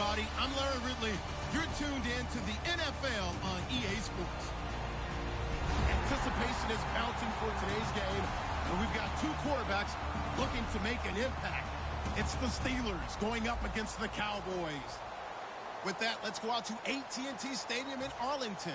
everybody. I'm Larry Ridley. You're tuned in to the NFL on EA Sports. Anticipation is mounting for today's game, and we've got two quarterbacks looking to make an impact. It's the Steelers going up against the Cowboys. With that, let's go out to AT&T Stadium in Arlington.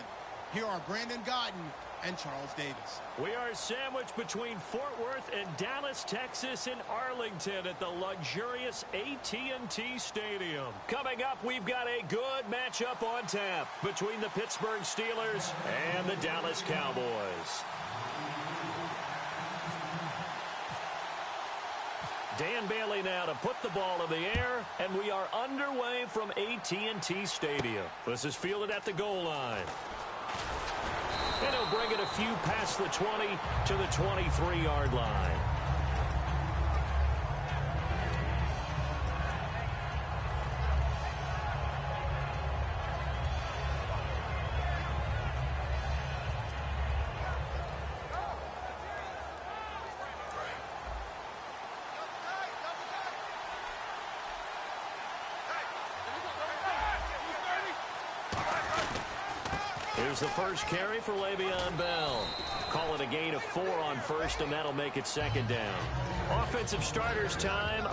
Here are Brandon Gaudin and Charles Davis. We are sandwiched between Fort Worth and Dallas, Texas, and Arlington at the luxurious AT&T Stadium. Coming up, we've got a good matchup on tap between the Pittsburgh Steelers and the Dallas Cowboys. Dan Bailey now to put the ball in the air, and we are underway from AT&T Stadium. This is fielded at the goal line. And he'll bring it a few past the 20 to the 23-yard line. Here's the first carry for Le'Veon Bell. Call it a gain of 4 on first, and that'll make it second down. Offensive starters time.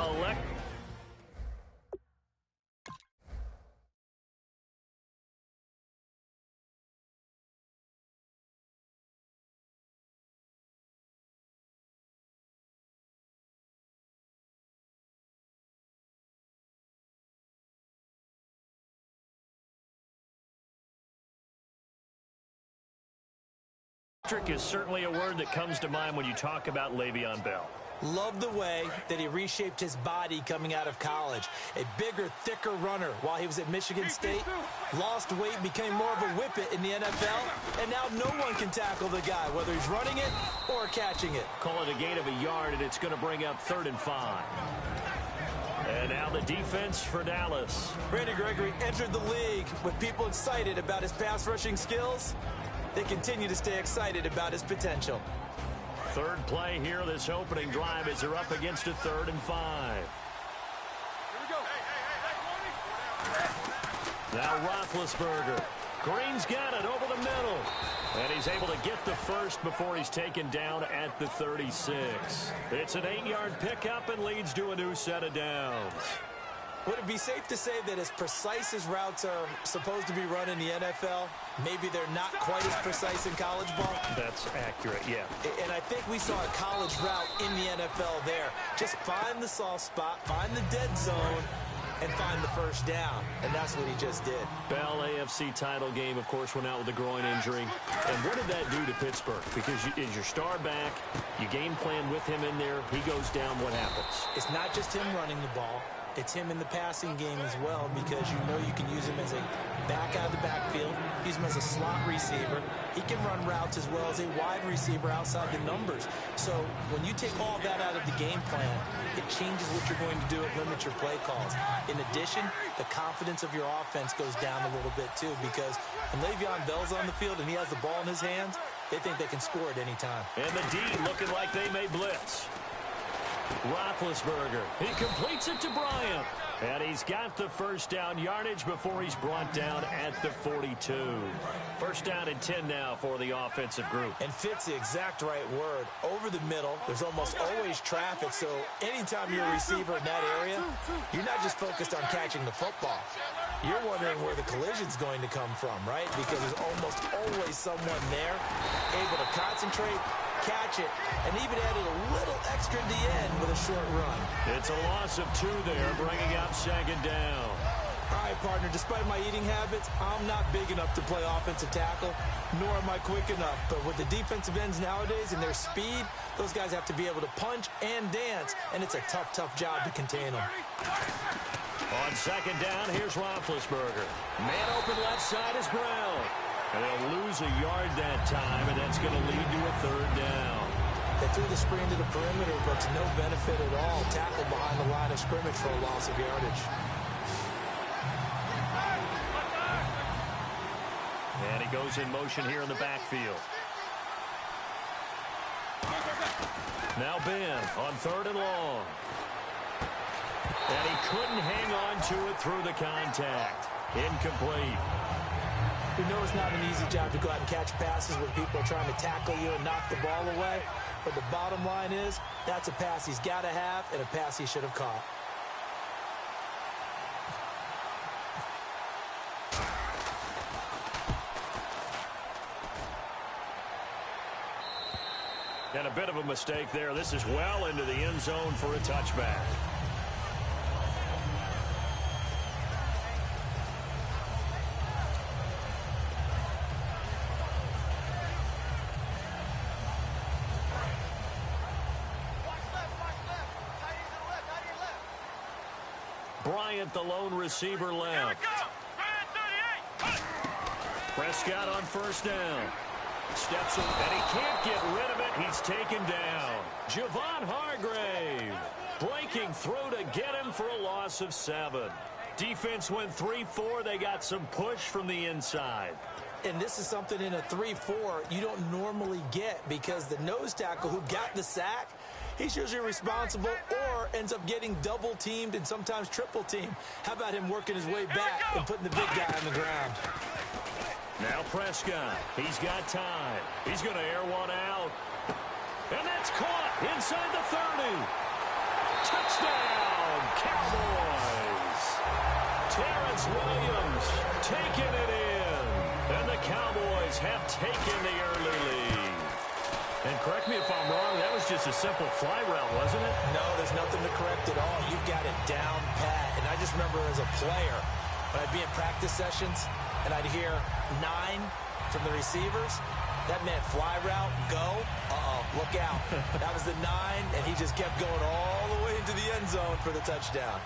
Is certainly a word that comes to mind when you talk about Le'Veon Bell. Love the way that he reshaped his body coming out of college. A bigger, thicker runner while he was at Michigan State. Lost weight, became more of a whippet in the NFL. And now no one can tackle the guy, whether he's running it or catching it. Call it a gain of a yard, and it's going to bring up 3rd and 5. And now the defense for Dallas. Randy Gregory entered the league with people excited about his pass rushing skills. They continue to stay excited about his potential. Third play here, this opening drive, as they're up against a 3rd and 5. Here we go. Now Roethlisberger. Green's got it over the middle. And he's able to get the first before he's taken down at the 36. It's an 8-yard pickup and leads to a new set of downs. Would it be safe to say that as precise as routes are supposed to be run in the NFL, maybe they're not quite as precise in college ball? That's accurate, yeah. And I think we saw a college route in the NFL there. Just find the soft spot, find the dead zone, and find the first down. And that's what he just did. Bell, AFC title game, of course, went out with a groin injury. And what did that do to Pittsburgh? Because is your star back, you game plan with him in there, he goes down, what happens? It's not just him running the ball. It's him in the passing game as well, because you know you can use him as a back out of the backfield, use him as a slot receiver. He can run routes as well as a wide receiver outside the numbers. So when you take all that out of the game plan, it changes what you're going to do. It limits your play calls. In addition, the confidence of your offense goes down a little bit too, because when Le'Veon Bell's on the field and he has the ball in his hands, they think they can score at any time. And the D looking like they may blitz. Roethlisberger, he completes it to Bryant. And he's got the first down yardage before he's brought down at the 42. First down and 10 now for the offensive group. And fits the exact right word. Over the middle, there's almost always traffic, so anytime you're a receiver in that area, you're not just focused on catching the football. You're wondering where the collision's going to come from, right? Because there's almost always someone there able to concentrate, catch it, and even added a little extra at the end with a short run. It's a loss of 2 there, bringing up second down. All right, partner, despite my eating habits, I'm not big enough to play offensive tackle, nor am I quick enough. But with the defensive ends nowadays and their speed, those guys have to be able to punch and dance, and it's a tough, tough job to contain them. On second down, here's Roethlisberger. Man open left side is Brown. And they'll lose a yard that time, and that's going to lead to a 3rd down. They threw the screen to the perimeter, but to no benefit at all. Tackled behind the line of scrimmage for a loss of yardage. And he goes in motion here in the backfield. Now Ben on 3rd and long. And he couldn't hang on to it through the contact. Incomplete. You know it's not an easy job to go out and catch passes when people are trying to tackle you and knock the ball away. But the bottom line is, that's a pass he's got to have and a pass he should have caught. And a bit of a mistake there. This is well into the end zone for a touchback. Bryant, the lone receiver, left. Prescott on first down. Steps in, and he can't get rid of it. He's taken down. Javon Hargrave breaking through to get him for a loss of 7. Defense went 3-4. They got some push from the inside. And this is something in a 3-4 you don't normally get because the nose tackle who got the sack, he's usually responsible or ends up getting double-teamed and sometimes triple-teamed. How about him working his way back and putting the big guy on the ground? Now Prescott. He's got time. He's going to air one out. And that's caught inside the 30. Touchdown, Cowboys. Terrence Williams taking it in. And the Cowboys have taken the early lead. And correct me if I'm wrong, that was just a simple fly route, wasn't it? No, there's nothing to correct at all. You've got it down pat. And I just remember as a player, when I'd be in practice sessions, and I'd hear 9 from the receivers, that meant fly route, go, look out. That was the 9, and he just kept going all the way into the end zone for the touchdown.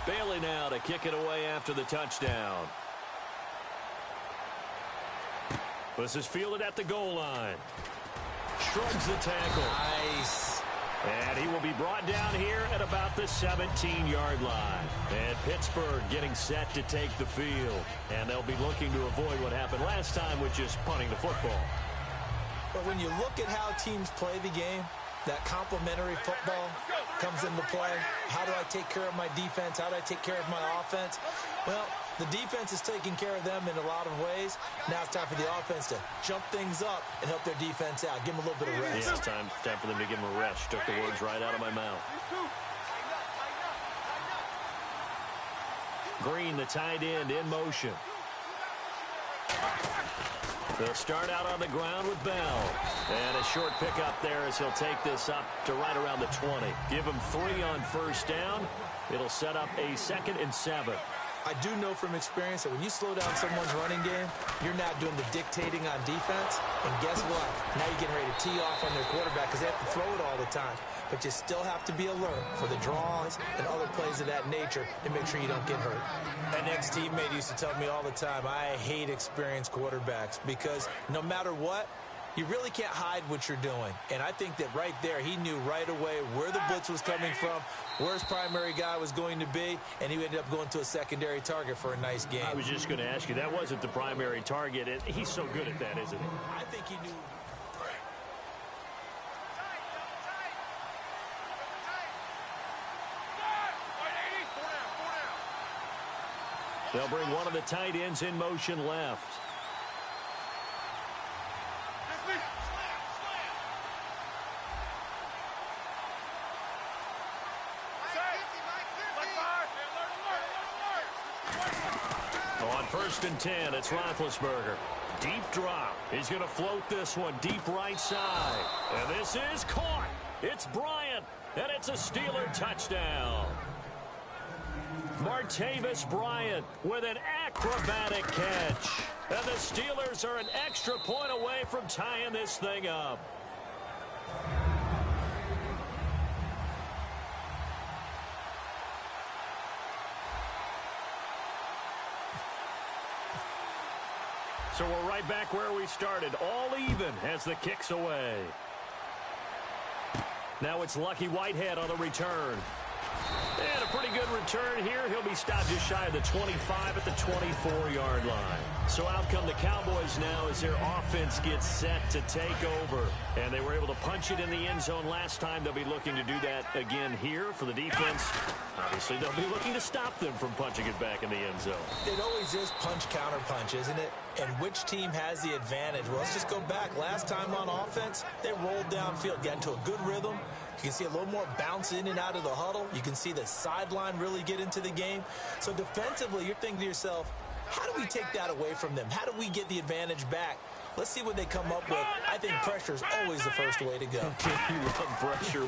Bailey now to kick it away after the touchdown. This is fielded at the goal line. Shrugs the tackle. Nice. And he will be brought down here at about the 17-yard line. And Pittsburgh getting set to take the field. And they'll be looking to avoid what happened last time, which is punting the football. But when you look at how teams play the game, that complementary football comes into play. How do I take care of my defense? How do I take care of my offense? Well, the defense is taking care of them in a lot of ways. Now it's time for the offense to jump things up and help their defense out. Give them a little bit of rest. Yeah, it's time for them to give them a rest. Took the words right out of my mouth. Green, the tight end, in motion. They'll start out on the ground with Bell. And a short pickup there as he'll take this up to right around the 20. Give him 3 on first down. It'll set up a 2nd and 7. I do know from experience that when you slow down someone's running game, you're not doing the dictating on defense. And guess what? Now you're getting ready to tee off on their quarterback because they have to throw it all the time. But you still have to be alert for the draws and other plays of that nature to make sure you don't get hurt. An ex-teammate used to tell me all the time, I hate experienced quarterbacks because no matter what, you really can't hide what you're doing. And I think that right there, he knew right away where the blitz was coming from, where his primary guy was going to be, and he ended up going to a secondary target for a nice game. I was just going to ask you, that wasn't the primary target. He's so good at that, isn't he? I think he knew. They'll bring one of the tight ends in motion left. On 1st and 10, it's Roethlisberger. Deep drop. He's going to float this one deep right side. And this is caught. It's Bryant, and it's a Steeler touchdown. Martavis Bryant with an acrobatic catch. And the Steelers are an extra point away from tying this thing up. So we're right back where we started. All even as the kick's away. Now it's Lucky Whitehead on the return. And a pretty good return here. He'll be stopped just shy of the 25 at the 24-yard line. So out come the Cowboys now as their offense gets set to take over. And they were able to punch it in the end zone last time. They'll be looking to do that again here for the defense. Obviously, they'll be looking to stop them from punching it back in the end zone. It always is punch-counter-punch, isn't it? And which team has the advantage? Well, let's just go back. Last time on offense, they rolled downfield, got into a good rhythm. You can see a little more bounce in and out of the huddle. You can see the sideline really get into the game. So defensively, you're thinking to yourself, how do we take that away from them? How do we get the advantage back? Let's see what they come up with. I think pressure is always the first way to go. You love pressure. I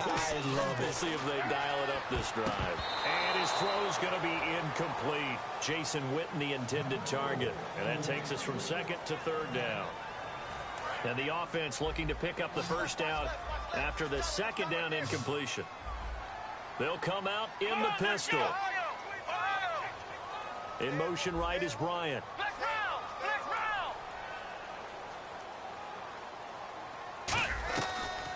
love it. We'll see if they dial it up this drive. And his throw is going to be incomplete. Jason Witten, the intended target. And that takes us from second to third down. And the offense looking to pick up the first down after the second down incompletion. They'll come out in the pistol. In motion right is Bryant.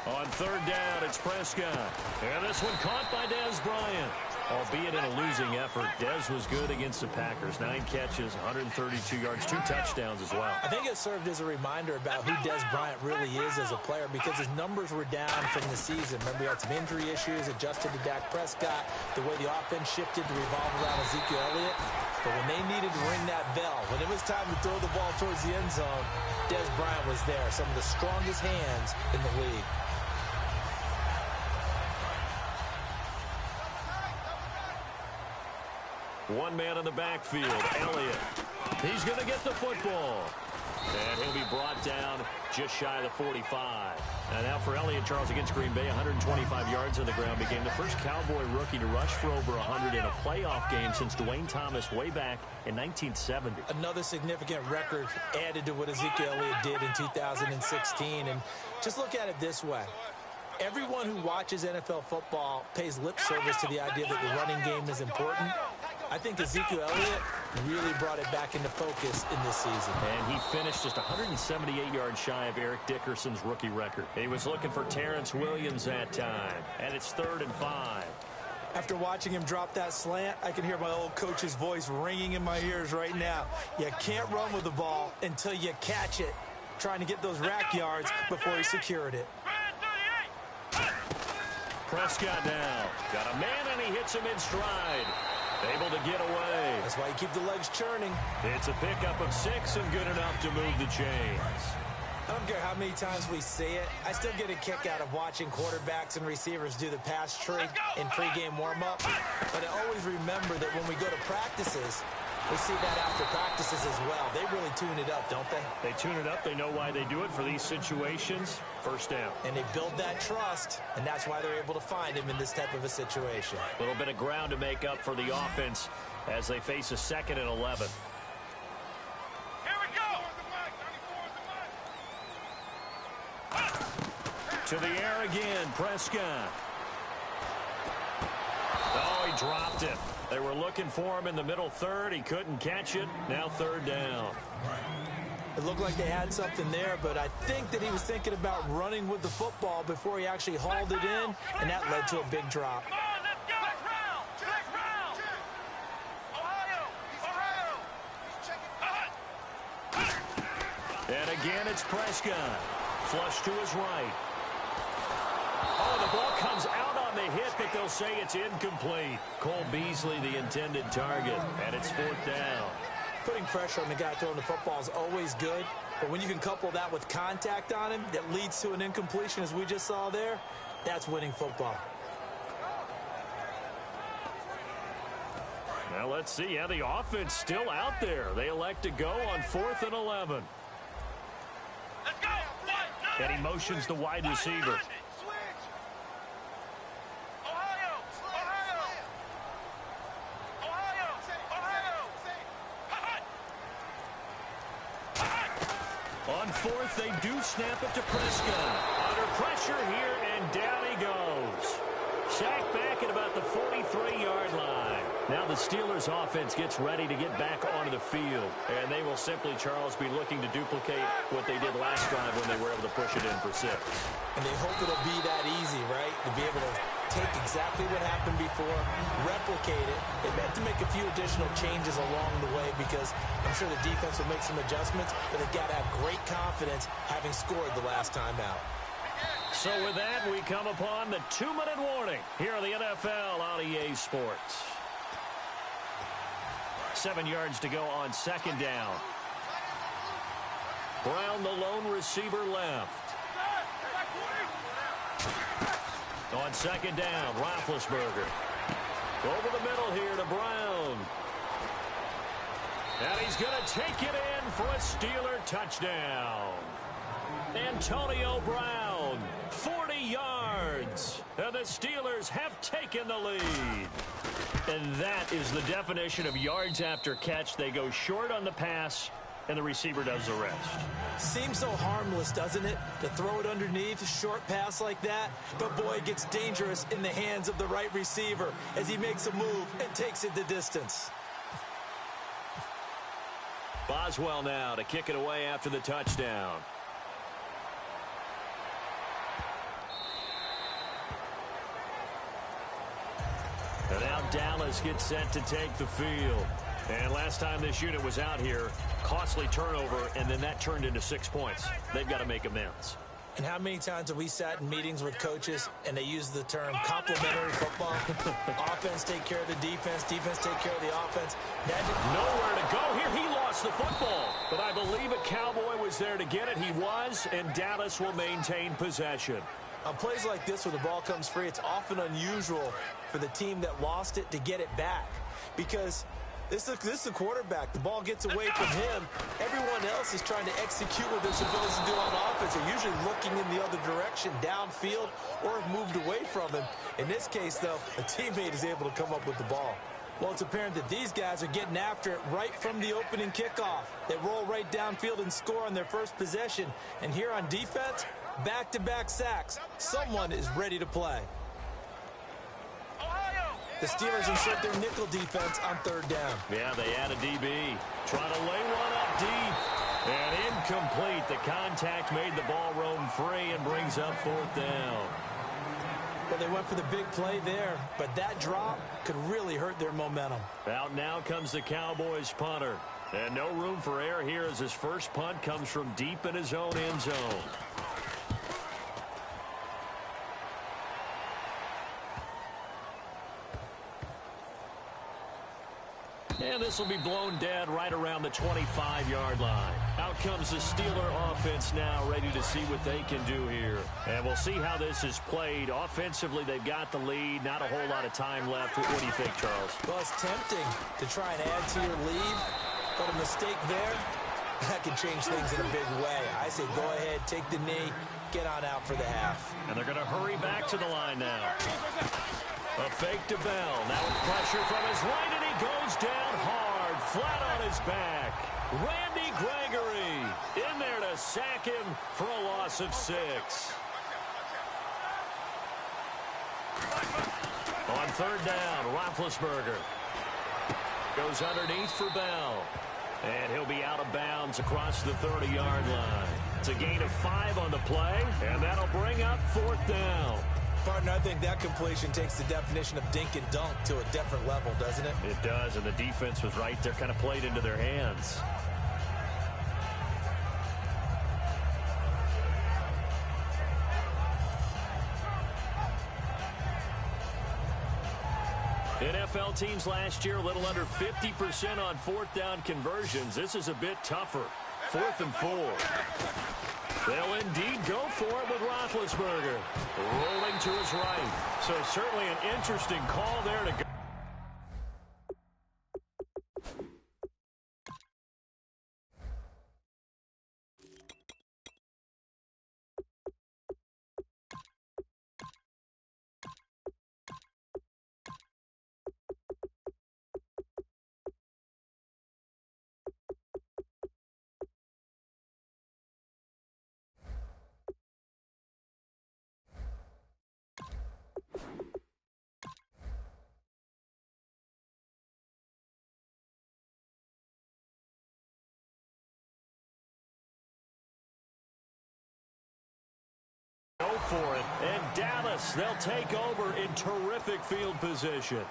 On third down, it's Prescott. And this one caught by Dez Bryant. Albeit in a losing effort, Dez was good against the Packers. 9 catches, 132 yards, 2 touchdowns as well. I think it served as a reminder about who Dez Bryant really is as a player because his numbers were down from the season. Remember, he had some injury issues, adjusted to Dak Prescott, the way the offense shifted to revolve around Ezekiel Elliott. But when they needed to ring that bell, when it was time to throw the ball towards the end zone, Dez Bryant was there. Some of the strongest hands in the league. One man in the backfield, Elliott. He's going to get the football. And he'll be brought down just shy of the 45. And now for Elliott, Charles, against Green Bay, 125 yards on the ground. Became the first Cowboy rookie to rush for over 100 in a playoff game since Dwayne Thomas way back in 1970. Another significant record added to what Ezekiel Elliott did in 2016. And just look at it this way. Everyone who watches NFL football pays lip service to the idea that the running game is important. I think Ezekiel Elliott really brought it back into focus in this season. And he finished just 178 yards shy of Eric Dickerson's rookie record. He was looking for Terrence Williams that time. And it's 3rd and 5. After watching him drop that slant, I can hear my old coach's voice ringing in my ears right now. You can't run with the ball until you catch it. Trying to get those rack yards before he secured it. Prescott now. Got a man and he hits him in stride. Able to get away. That's why you keep the legs churning. It's a pickup of 6 and good enough to move the chains. I don't care how many times we see it. I still get a kick out of watching quarterbacks and receivers do the pass tree in pregame warm-up. But I always remember that when we go to practices, we see that after practices as well. They really tune it up, don't they? They tune it up. They know why they do it for these situations. First down. And they build that trust, and that's why they're able to find him in this type of a situation. A little bit of ground to make up for the offense as they face a 2nd and 11. Here we go. To the air again, Prescott. Oh, he dropped it. They were looking for him in the middle third. He couldn't catch it. Now 3rd down. It looked like they had something there, but I think that he was thinking about running with the football before he actually hauled it in, and that led to a big drop. Come on, let's go. Next round. Ohio. And again, it's Prescott. Flush to his right. Oh, the ball comes out on the hit, but they'll say it's incomplete. Cole Beasley, the intended target, and it's 4th down. Putting pressure on the guy throwing the football is always good, but when you can couple that with contact on him that leads to an incompletion, as we just saw there, that's winning football. Now let's see. Yeah, the offense still out there. They elect to go on 4th and 11. Let's go. And he motions the wide receiver. On 4th, they do snap it to Prescott. Under pressure here, and down he goes. Sacked back at about the 43-yard line. Now the the Steelers offense gets ready to get back onto the field. And they will simply, Charles, be looking to duplicate what they did last drive when they were able to push it in for 6. And they hope it'll be that easy, right? To be able to take exactly what happened before, replicate it. They meant to make a few additional changes along the way because I'm sure the defense will make some adjustments, but they've got to have great confidence having scored the last time out. So with that, we come upon the 2-minute warning here on the NFL on EA Sports. 7 yards to go on 2nd down. Brown, the lone receiver, left. On 2nd down, Roethlisberger. Over the middle here to Brown. And he's going to take it in for a Steeler touchdown. Antonio Brown, 40 yards. And the Steelers have taken the lead. And that is the definition of yards after catch. They go short on the pass, and the receiver does the rest. Seems so harmless, doesn't it? To throw it underneath, a short pass like that. But, boy, it gets dangerous in the hands of the right receiver as he makes a move and takes it the distance. Boswell now to kick it away after the touchdown. And now Dallas gets set to take the field. And last time this unit was out here, costly turnover, and then that turned into 6 points. They've got to make amends. And how many times have we sat in meetings with coaches and they use the term complementary football? Offense take care of the defense, defense take care of the offense. Nowhere to go here. He lost the football. But I believe a Cowboy was there to get it. He was, and Dallas will maintain possession. On plays like this where the ball comes free, it's often unusual for the team that lost it to get it back because this is the quarterback. The ball gets away from him. Everyone else is trying to execute what they're supposed to do on offense. They're usually looking in the other direction, downfield, or have moved away from him. In this case, though, a teammate is able to come up with the ball. Well, it's apparent that these guys are getting after it right from the opening kickoff. They roll right downfield and score on their first possession. And here on defense, back-to-back sacks. Someone is ready to play. The Steelers insert their nickel defense on 3rd down. Yeah, they add a DB. Trying to lay one up deep. And incomplete. The contact made the ball roam free and brings up 4th down. Well, they went for the big play there, but that drop could really hurt their momentum. Out now comes the Cowboys punter. And no room for error here as his first punt comes from deep in his own end zone. And this will be blown dead right around the 25-yard line. Out comes the Steeler offense now, ready to see what they can do here. And we'll see how this is played. Offensively, they've got the lead. Not a whole lot of time left. What do you think, Charles? Well, it's tempting to try and add to your lead, but a mistake there, that can change things in a big way. I say go ahead, take the knee, get on out for the half. And they're going to hurry back to the line now. A fake to Bell. Now with pressure from his right, and he goes down hard, flat on his back. Randy Gregory in there to sack him for a loss of 6. On 3rd down, Roethlisberger goes underneath for Bell. And he'll be out of bounds across the 30-yard line. It's a gain of 5 on the play, and that'll bring up 4th down. Partner, I think that completion takes the definition of dink and dunk to a different level, doesn't it? It does, and the defense was right there, kind of played into their hands. NFL teams last year, a little under 50% on 4th down conversions. This is a bit tougher. 4th and 4. They'll indeed go for it with Roethlisberger. Rolling to his right. So certainly an interesting call there to go. for it. And Dallas, they'll take over in terrific field position.